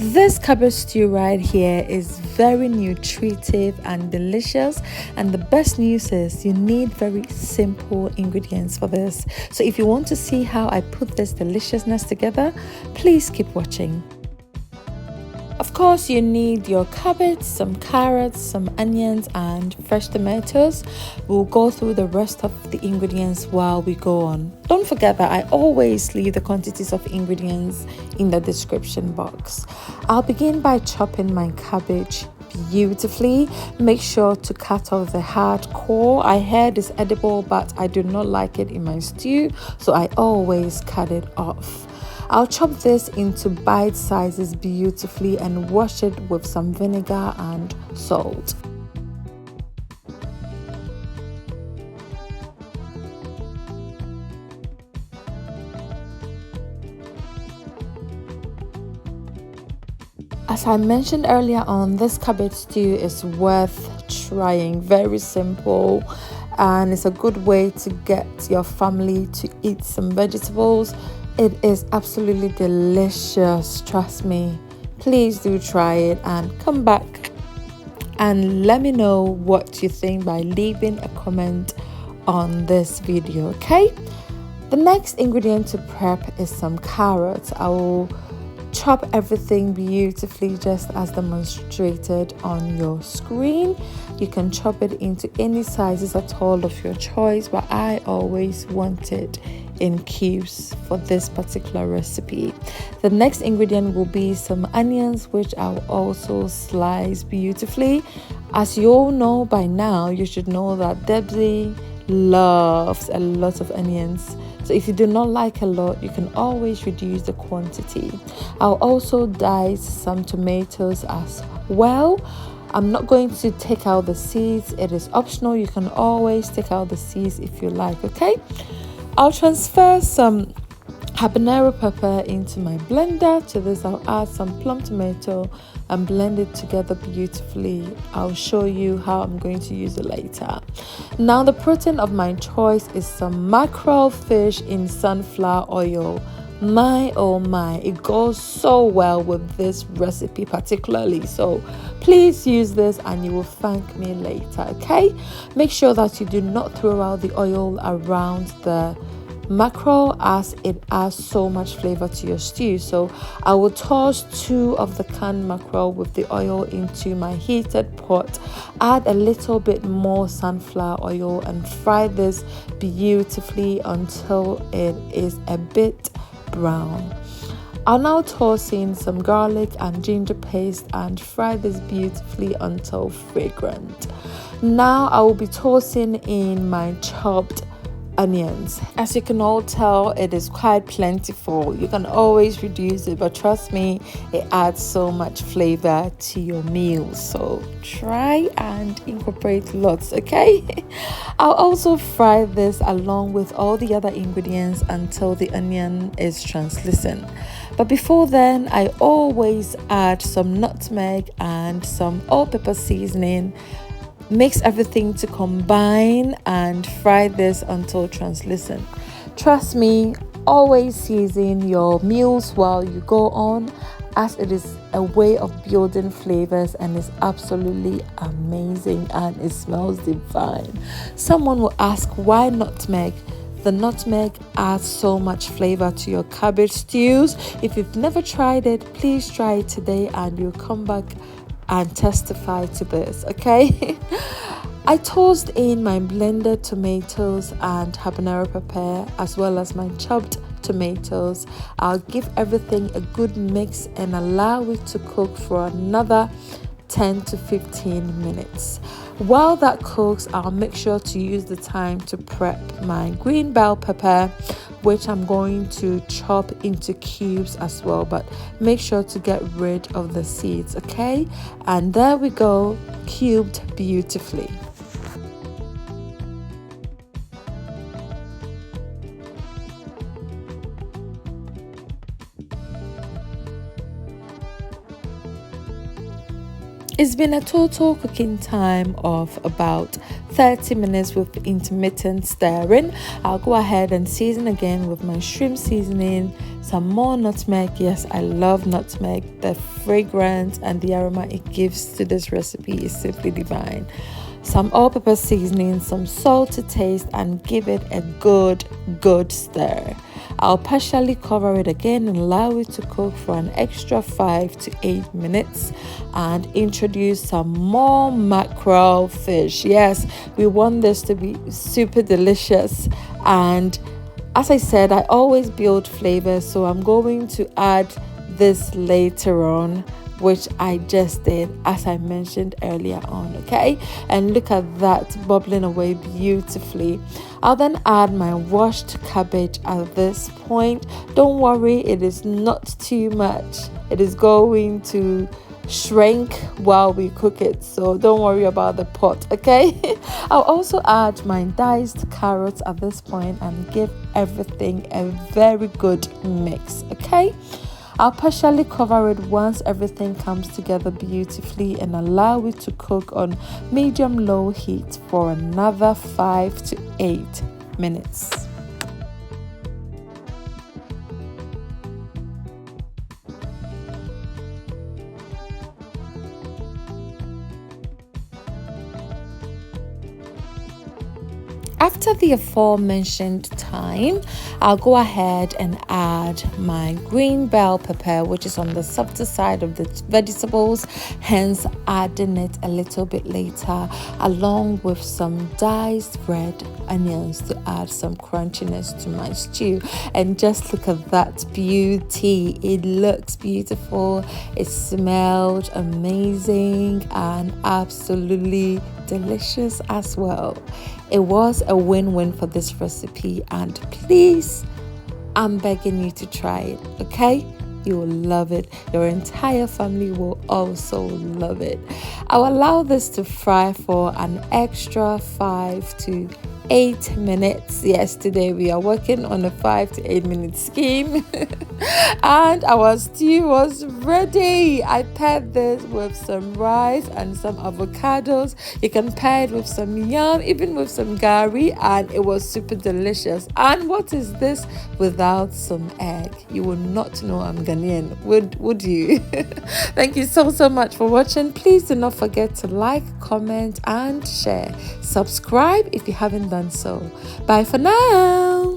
This cabbage stew right here is very nutritive and delicious, and the best news is you need very simple ingredients for this. So if you want to see how I put this deliciousness together, please keep watching. Of course, you need your cabbage, some carrots, some onions and fresh tomatoes. We'll go through the rest of the ingredients while we go on. Don't forget that I always leave the quantities of ingredients in the description box. I'll begin by chopping my cabbage beautifully. Make sure to cut off the hard core. I heard it's edible, but I do not like it in my stew, so I always cut it off. I'll chop this into bite sizes beautifully and wash it with some vinegar and salt. As I mentioned earlier on, this cabbage stew is worth trying. Very simple, and it's a good way to get your family to eat some vegetables. It is absolutely delicious, trust me. Please do try it and come back and let me know what you think by leaving a comment on this video, okay? The next ingredient to prep is some carrots. I will chop everything beautifully just as demonstrated on your screen. You can chop it into any sizes at all of your choice, but I always want it in cubes for this particular recipe. The next ingredient will be some onions, which I'll also slice beautifully. As you all know by now, you should know that Debzies loves a lot of onions. So if you do not like a lot, you can always reduce the quantity. I'll also dice some tomatoes as well. I'm not going to take out the seeds. It is optional. You can always take out the seeds if you like, okay? I'll transfer some habanero pepper into my blender. To this, I'll add some plum tomato and blend it together beautifully. I'll show you how I'm going to use it later. Now, the protein of my choice is some mackerel fish in sunflower oil. My oh my, it goes so well with this recipe particularly, so please use this and you will thank me later, okay? Make sure that you do not throw out the oil around the mackerel, as it adds so much flavor to your stew. So I will toss 2 of the canned mackerel with the oil into my heated pot, add a little bit more sunflower oil and fry this beautifully until it is a bit brown. I'll now toss in some garlic and ginger paste and fry this beautifully until fragrant. Now I will be tossing in my chopped onions. As you can all tell, it is quite plentiful. You can always reduce it, but trust me, it adds so much flavor to your meals. So try and incorporate lots, okay? I'll also fry this along with all the other ingredients until the onion is translucent. But before then, I always add some nutmeg and some all-purpose seasoning. Mix everything to combine and fry this until translucent. Trust me, always season your meals while you go on, as it is a way of building flavors and is absolutely amazing and it smells divine. Someone will ask, why nutmeg? The nutmeg adds so much flavor to your cabbage stews. If you've never tried it, please try it today and you'll come back and testify to this, okay? I tossed in my blended tomatoes and habanero pepper as well as my chopped tomatoes. I'll give everything a good mix and allow it to cook for another 10 to 15 minutes. While that cooks, I'll make sure to use the time to prep my green bell pepper, which I'm going to chop into cubes as well, but make sure to get rid of the seeds, okay? And there we go, cubed beautifully. It's been a total cooking time of about 30 minutes with intermittent stirring. I'll go ahead and season again with my shrimp seasoning, some more nutmeg. Yes, I love nutmeg. The fragrance and the aroma it gives to this recipe is simply divine. Some all-purpose seasoning, some salt to taste, and give it a good stir. I'll partially cover it again and allow it to cook for an extra 5 to 8 minutes and introduce some more mackerel fish. Yes, we want this to be super delicious, and as I said, I always build flavor, so I'm going to add this later on, which I just did as I mentioned earlier on. Okay, and look at that bubbling away beautifully. I'll then add my washed cabbage at this point. Don't worry, it is not too much. It is going to shrink while we cook it, so don't worry about the pot. Okay, I'll also add my diced carrots at this point and give everything a very good mix. Okay, I'll partially cover it once everything comes together beautifully and allow it to cook on medium-low heat for another 5 to 8 minutes. After the aforementioned time, I'll go ahead and add my green bell pepper, which is on the softer side of the vegetables, hence adding it a little bit later, along with some diced red onions to add some crunchiness to my stew. And just look at that beauty. It looks beautiful, it smelled amazing, and absolutely delicious as well. It was a win-win for this recipe, and please, I'm begging you to try it. Okay, you will love it. Your entire family will also love it. I'll allow this to fry for an extra 5 to 8 minutes. Yes, today we are working on a 5 to 8 minute scheme. And our stew was ready. I paired this with some rice and some avocados. You can pair it with some yam, even with some gari, and it was super delicious. And what is this without some egg? You will not know I'm Ghanaian, would you? Thank you so much for watching. Please do not forget to like, comment, and share. Subscribe if you haven't done so. Bye for now.